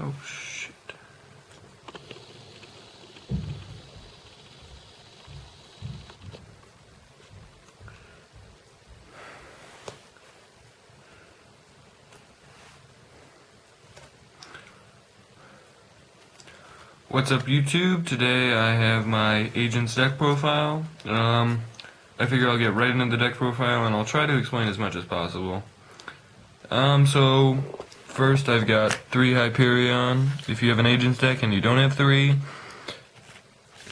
Oh shit. What's up, YouTube? Today I have my agent's deck profile. I figure I'll get right into the deck profile and I'll try to explain as much as possible. So first I've got 3 Hyperion. If you have an agent's deck and you don't have 3,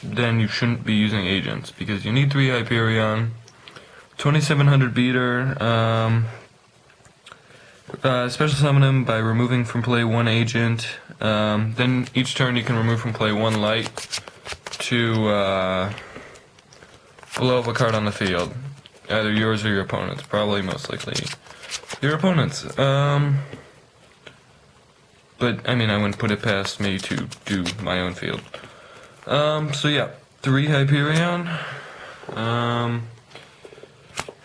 then you shouldn't be using agents because you need 3 Hyperion. 2700 beater. Special summon him by removing from play 1 agent. Then each turn you can remove from play 1 light to blow up a card on the field. Either yours or your opponent's. Probably most likely your opponent's. But I mean, I wouldn't put it past me to do my own field. So yeah, 3 Hyperion.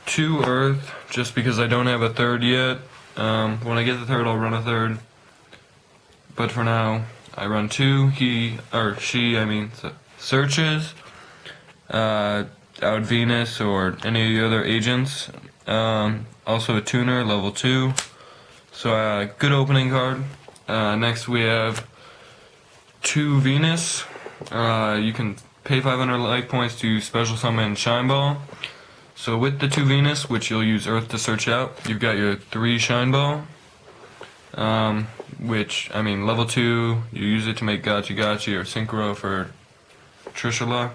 2 Earth, just because I don't have a 3rd yet. When I get the 3rd, I'll run a 3rd. But for now, I run 2. Searches, out Venus or any of the other agents. Also a tuner, level 2. So good opening card. Next we have 2 Venus. You can pay 500 life points to special summon Shine Ball. So with the 2 Venus, which you'll use Earth to search out, you've got your 3 Shine Ball. Which, I mean, level 2, you use it to make Gachi Gachi or Synchro for Trishula.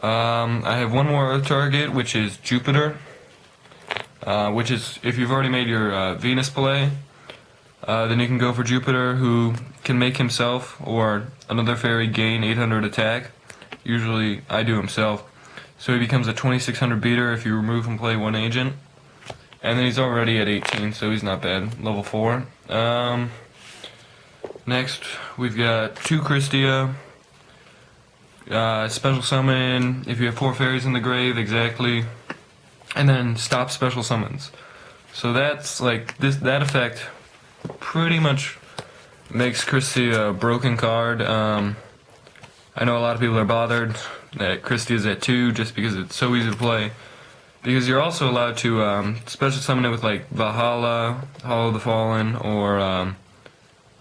I have one more Earth target, which is Jupiter. Which is, if you've already made your Venus play, then you can go for Jupiter, who can make himself or another fairy gain 800 attack. Usually, I do himself. So he becomes a 2600 beater if you remove from play 1 agent. And then he's already at 18, so he's not bad. Level 4. Next, we've got 2 Christia. Special summon if you have 4 fairies in the grave, exactly. And then stop special summons. So that's like, that effect pretty much makes Christia a broken card. I know a lot of people are bothered that Christie is at 2 just because it's so easy to play. Because you're also allowed to special summon it with like Valhalla, Hall of the Fallen, or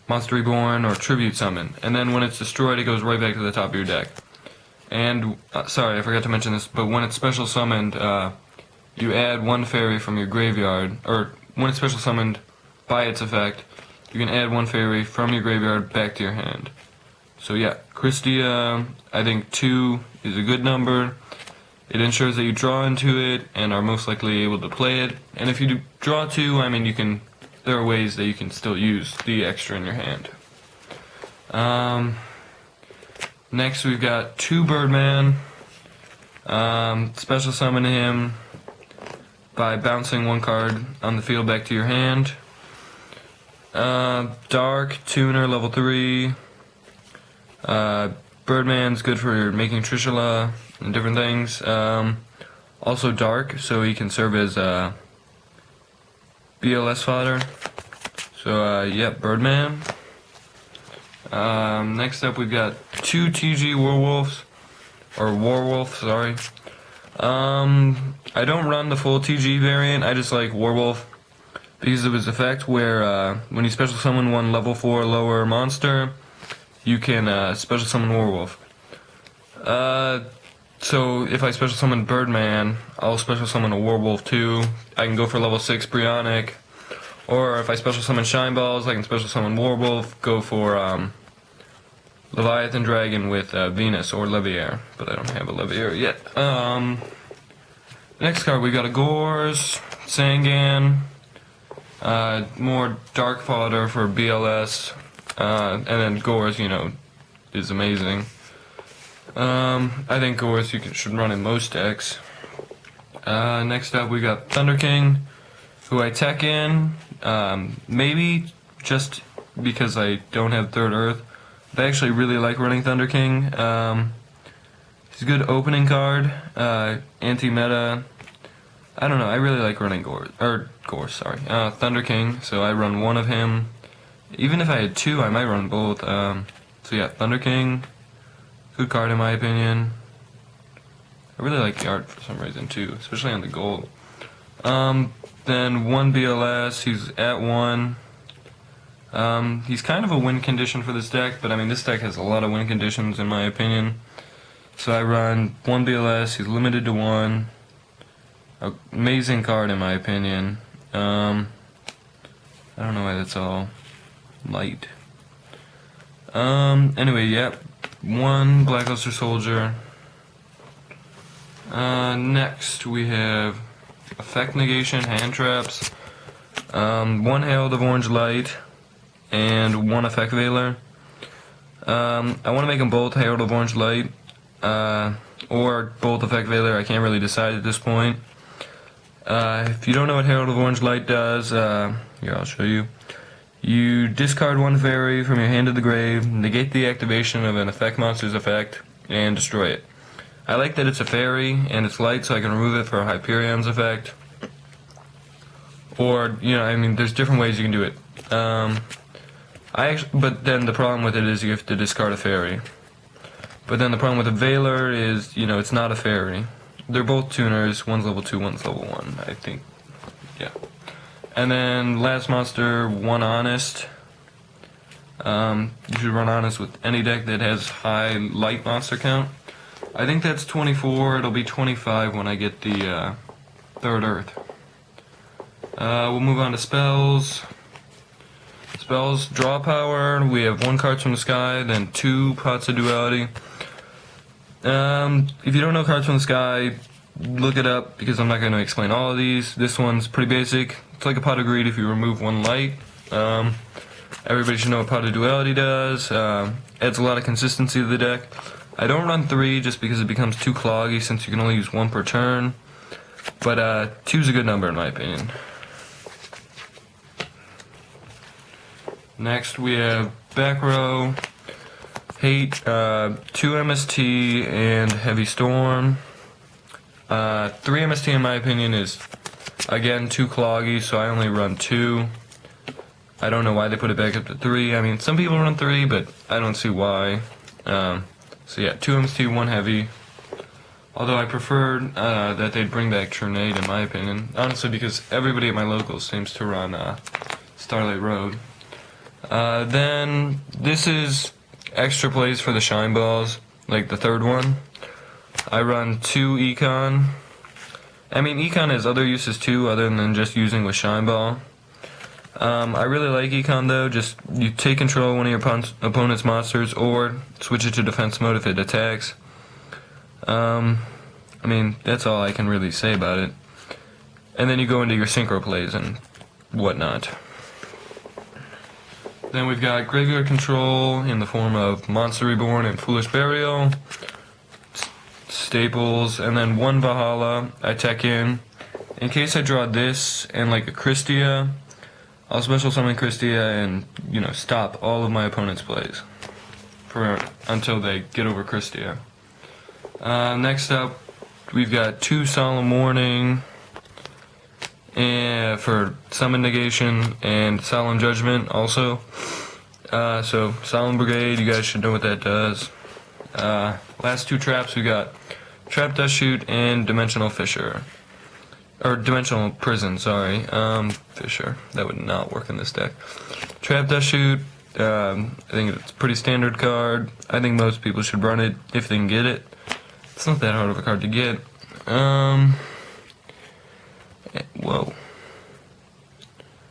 Monster Reborn, or Tribute Summon. And then when it's destroyed, it goes right back to the top of your deck. And, sorry, I forgot to mention this, but when it's special summoned, you add 1 fairy from your graveyard, or when it's special summoned by its effect, you can add 1 fairy from your graveyard back to your hand. So yeah, Christia, I think 2 is a good number. It ensures that you draw into it and are most likely able to play it. And if you do draw 2, I mean, there are ways that you can still use the extra in your hand. Next we've got 2 Birdman. Special summon him by bouncing 1 card on the field back to your hand. Dark, tuner, level 3. Birdman's good for making Trishula and different things. Also dark, so he can serve as BLS fodder. So yeah, Birdman. Next up we've got 2 TG Werewolves, or Warwolf, sorry. I don't run the full TG variant, I just like Werewolf because of his effect where when you special summon 1 level 4 lower monster, you can special summon Werewolf. So if I special summon Birdman, I'll special summon a Werewolf too. I can go for level 6 Bryonic. Or if I special summon Shine Balls, I can special summon Werewolf, go for Leviathan Dragon with Venus or Leviair. But I don't have a Leviair yet. Next card, we got a Gores, Sangan, more dark fodder for BLS. And then Gores, you know, is amazing. I think Gores should run in most decks. Next up we got Thunder King, who I tech in, maybe just because I don't have 3rd Earth. But I actually really like running Thunder King. He's a good opening card, anti-meta. I don't know, I really like running Thunder King, so I run 1 of him Even if I had 2, I might run both. So yeah, Thunder King, good card in my opinion. I really like the art for some reason too, especially on the gold. Then 1 BLS, he's at 1. He's kind of a win condition for this deck, but I mean this deck has a lot of win conditions in my opinion. So I run 1 BLS, he's limited to 1. Amazing card in my opinion. I don't know why that's all light. Anyway, yep. 1 Blackluster Soldier. Next we have Effect Negation, Hand Traps. 1 Herald of Orange Light, and 1 Effect Veiler. I want to make them both Herald of Orange Light, or both Effect Veiler. I can't really decide at this point. If you don't know what Herald of Orange Light does, here I'll show you. You discard 1 fairy from your hand to the grave, negate the activation of an effect monster's effect, and destroy it. I like that it's a fairy and it's light, so I can remove it for Hyperion's effect. Or, you know, I mean, there's different ways you can do it. But then the problem with it is you have to discard a fairy. But then the problem with a Veiler is, you know, it's not a fairy. They're both tuners. One's level 2, one's level 1, I think. Yeah. And then last monster, 1 Honest. You should run Honest with any deck that has high light monster count. I think that's 24. It'll be 25 when I get the 3rd Earth. We'll move on to spells. Spells, draw power. We have 1 Cards from the Sky, then 2 Pots of Duality. If you don't know Cards from the Sky, look it up because I'm not going to explain all of these. This one's pretty basic. It's like a Pot of Greed if you remove 1 light. Everybody should know what Pot of Duality does. Adds a lot of consistency to the deck. I don't run 3 just because it becomes too cloggy since you can only use 1 per turn. But 2's a good number in my opinion. Next we have back row, Hate, 2 MST, and Heavy Storm. 3 MST in my opinion is, again, too cloggy, so I only run 2. I don't know why they put it back up to 3. I mean, some people run 3, but I don't see why. So yeah, 2 MST, 1 Heavy. Although I preferred that they'd bring back Trinade in my opinion. Honestly, because everybody at my locals seems to run Starlight Road. Then this is extra plays for the Shine Balls, like the 3rd one. I run 2 Econ. I mean, Econ has other uses too, other than just using with Shine Ball. I really like Econ though. Just you take control of one of your opponent's monsters, or switch it to defense mode if it attacks. I mean, that's all I can really say about it. And then you go into your synchro plays and whatnot. Then we've got Graveyard Control in the form of Monster Reborn and Foolish Burial, Staples, and then 1 Valhalla. I tech in case I draw this and like a Christia, I'll special summon Christia and, you know, stop all of my opponent's plays until they get over Christia. Next up, we've got 2 Solemn Warning and for Summon Negation and Solemn Judgment also. So Solemn Brigade, you guys should know what that does. Last 2 traps, we got Trap Dust Shoot and Dimensional Fissure. Or Dimensional Prison, sorry. Fissure. That would not work in this deck. Trap Dust Shoot, I think it's a pretty standard card. I think most people should run it if they can get it. It's not that hard of a card to get. Whoa.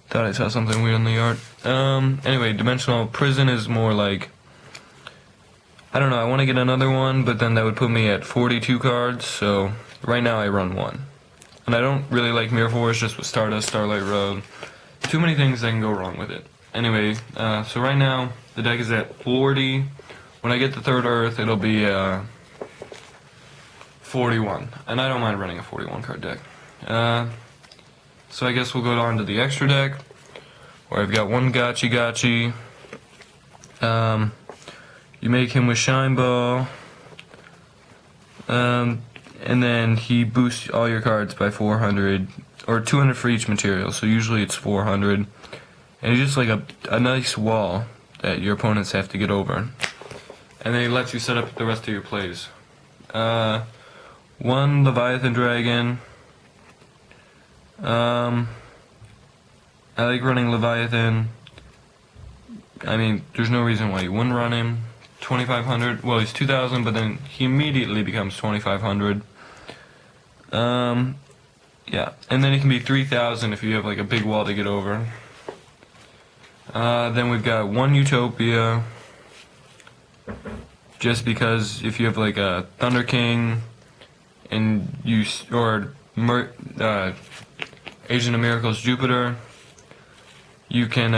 Thought I saw something weird in the art. Anyway, Dimensional Prison is more like, I don't know, I want to get another one, but then that would put me at 42 cards, so right now I run 1. And I don't really like Mirror Force just with Stardust, Starlight Road. Too many things that can go wrong with it. Anyway, so right now the deck is at 40. When I get the 3rd Earth, it'll be 41. And I don't mind running a 41 card deck. So I guess we'll go on to the extra deck, where I've got 1 Gotchi. You make him with Shine Ball, and then he boosts all your cards by 400, or 200 for each material, so usually it's 400. And it's just like a nice wall that your opponents have to get over. And then he lets you set up the rest of your plays. One Leviathan Dragon. I like running Leviathan. I mean, there's no reason why you wouldn't run him. 2,500. Well, he's 2,000, but then he immediately becomes 2,500. Yeah, and then it can be 3,000 if you have like a big wall to get over. Then we've got one Utopia. Just because if you have like a Thunder King and you Agent of Miracles Jupiter, you can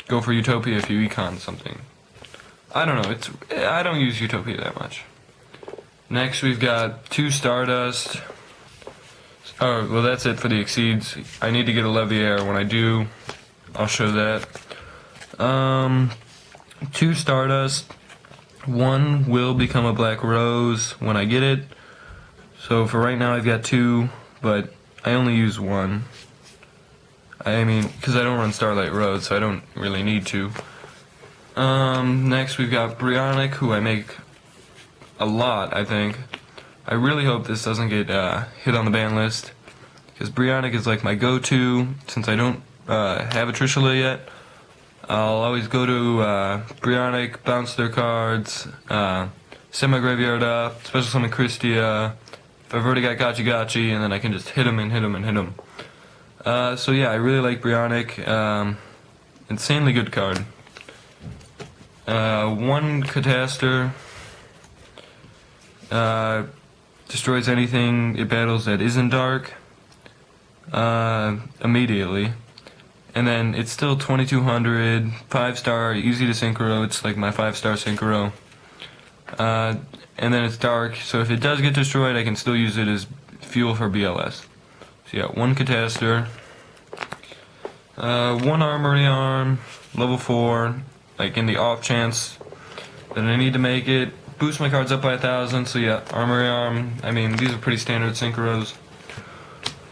go for Utopia if you econ something. I don't know. I don't use Utopia that much. Next we've got two Stardust. Oh, well that's it for the Exceeds. I need to get a Leviair. When I do, I'll show that. Two Stardust. One will become a Black Rose when I get it. So for right now I've got two, but I only use one. I mean, because I don't run Starlight Road, so I don't really need to. Next we've got Brionic, who I make a lot, I think. I really hope this doesn't get hit on the ban list, because Brionic is like my go-to. Since I don't have a Trishula yet, I'll always go to Brionic, bounce their cards, send my graveyard up, special summon Christia. If I've already got Gachi, and then I can just hit him and hit him and hit him. So yeah, I really like Brionic. Insanely good card. One Cataster. Destroys anything it battles that isn't dark. Immediately. And then it's still 2,200, 5-star, easy to synchro. It's like my 5-star synchro. And then it's dark, so if it does get destroyed, I can still use it as fuel for BLS. So yeah, one Cataster. One Armory Arm, level 4, like in the off chance that I need to make it. Boost my cards up by 1,000, so yeah, Armory Arm. I mean, these are pretty standard synchros.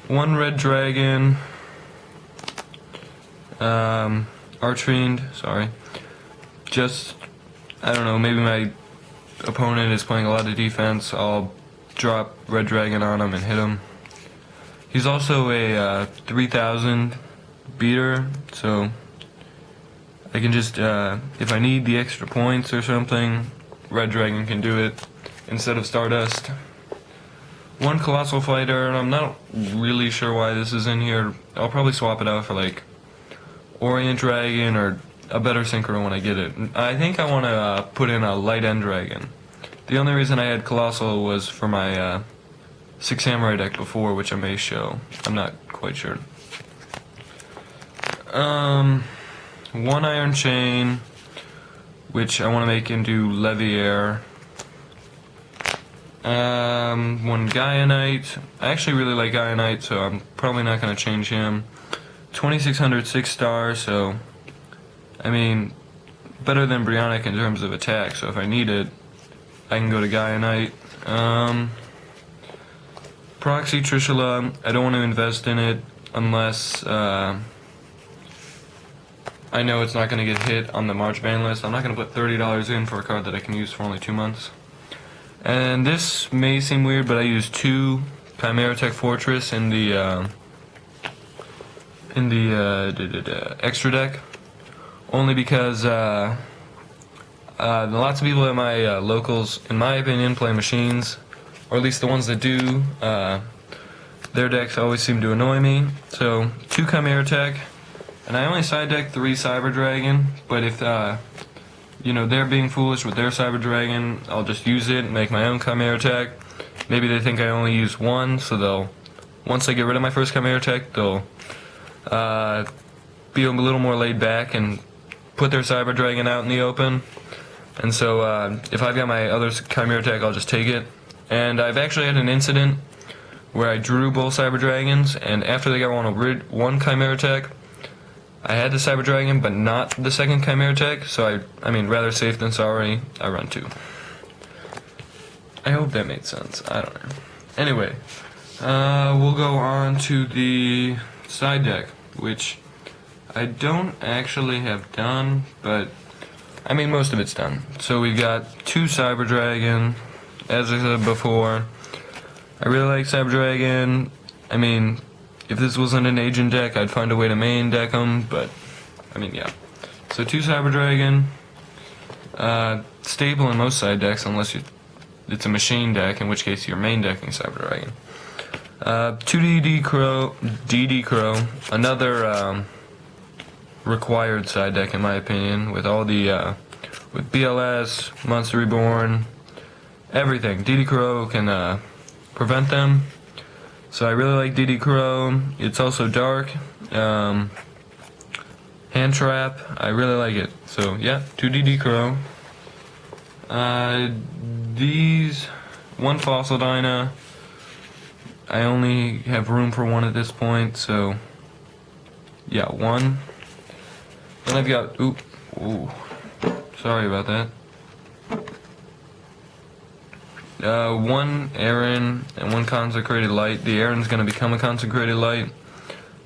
One Red Dragon. Archfiend, sorry. Just, I don't know, maybe my opponent is playing a lot of defense. I'll drop Red Dragon on him and hit him. He's also a 3,000 beater, so I can just, if I need the extra points or something, Red Dragon can do it instead of Stardust. One Colossal Fighter, and I'm not really sure why this is in here. I'll probably swap it out for like Orient Dragon or a better synchro when I get it. I think I want to put in a Light End Dragon. The only reason I had Colossal was for my 6 Samurai deck before, which I may show. I'm not quite sure. One Iron Chain, which I want to make into Leviair. One Gaianite. I actually really like Gaianite, so I'm probably not going to change him. 2,600 6-star, so I mean, better than Brionic in terms of attack, so if I need it, I can go to Gaianite. Proxy Trishula, I don't want to invest in it unless I know it's not going to get hit on the March ban list. I'm not going to put $30 in for a card that I can use for only 2 months. And this may seem weird, but I use 2 Chimera Tech Fortress in the extra deck, only because lots of people at my locals, in my opinion, play machines, or at least the ones that do. Their decks always seem to annoy me. So 2 Chimera Tech, and I only side deck 3 Cyber Dragon. But if they're being foolish with their Cyber Dragon, I'll just use it and make my own Chimera Tech. Maybe they think I only use 1, so they'll, once I get rid of my first Chimera Tech, they'll be a little more laid back and put their Cyber Dragon out in the open. And so if I've got my other Chimera Tech, I'll just take it. And I've actually had an incident where I drew both Cyber Dragons, and after they got one Chimera Tech, I had the Cyber Dragon, but not the second Chimera Tech, so I mean, rather safe than sorry, I run 2. I hope that made sense. I don't know. Anyway, we'll go on to the side deck, which I don't actually have done, but I mean most of it's done. So we've got 2 Cyber Dragon, as I said before. I really like Cyber Dragon. I mean, if this wasn't an agent deck, I'd find a way to main deck them, but I mean, yeah. So 2 Cyber Dragon, staple in most side decks unless it's a machine deck, in which case you're main decking Cyber Dragon. 2 DD Crow, another required side deck in my opinion, with all the with BLS, Monster Reborn, everything. DD Crow can prevent them. So I really like DD Crow. It's also dark. Hand Trap, I really like it. So yeah, 2 DD Crow. These 1 Fossil Dyna. I only have room for 1 at this point, so yeah, 1. Then I've got ooh, sorry about that. 1 Aaron and 1 Consecrated Light. The Aaron's going to become a Consecrated Light.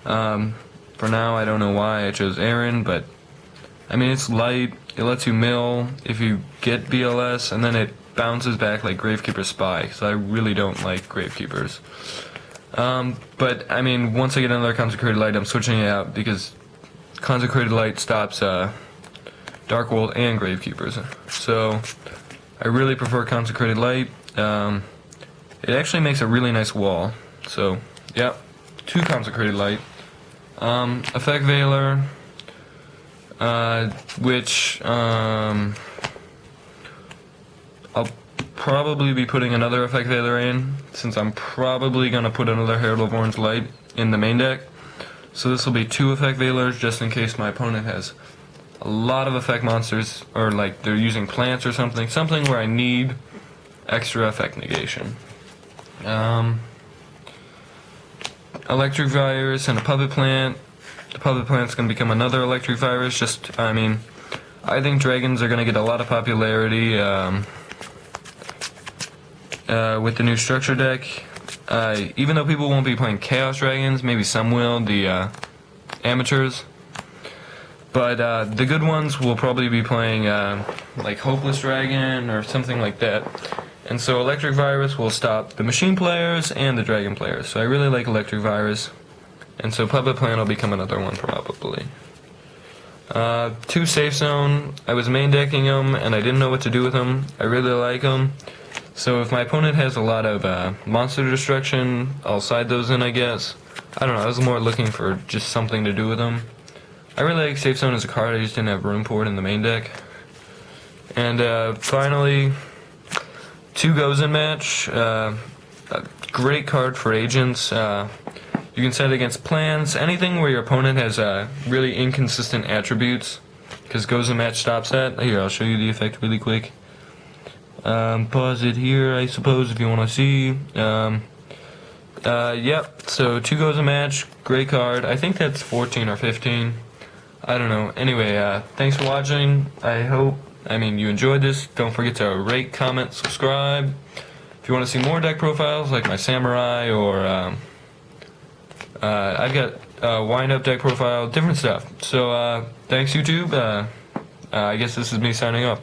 For now, I don't know why I chose Aaron, but I mean, it's light. It lets you mill if you get BLS, and then it bounces back like Gravekeeper Spy, so I really don't like Gravekeepers. But I mean, once I get another Consecrated Light, I'm switching it out because Consecrated Light stops Dark World and Gravekeepers. So I really prefer Consecrated Light. It actually makes a really nice wall. So yeah, 2 Consecrated Light. Effect Veiler, which I'll probably be putting another Effect Veiler in, since I'm probably going to put another Herald of Orange Light in the main deck. So this will be 2 Effect Veilers, just in case my opponent has a lot of effect monsters, or like they're using plants or something where I need extra effect negation. Electric Virus and a Puppet Plant. The Puppet Plant's going to become another Electric Virus. I mean, I think dragons are going to get a lot of popularity with the new structure deck. Even though people won't be playing Chaos Dragons, maybe some will, the amateurs. But the good ones will probably be playing like Hopeless Dragon or something like that. And so Electric Virus will stop the machine players and the dragon players. So I really like Electric Virus. And so Puppet Plant will become another one probably. 2 Safe Zone. I was main decking them and I didn't know what to do with them. I really like them. So if my opponent has a lot of monster destruction, I'll side those in, I guess. I don't know, I was more looking for just something to do with them. I really like Safe Zone as a card, I just didn't have room for it in the main deck. And finally, 2 Gozen Match. A great card for agents. You can set it against plans, anything where your opponent has really inconsistent attributes, because Gozen Match stops that. Here, I'll show you the effect really quick. Pause it here, I suppose, if you want to see. Yep, so 2 Gozen Match, great card. I think that's 14 or 15. I don't know. Anyway, thanks for watching. I mean, you enjoyed this. Don't forget to rate, comment, subscribe. If you want to see more deck profiles, like my Samurai, or I've got wind-up deck profile, different stuff. So, thanks YouTube. I guess this is me signing off.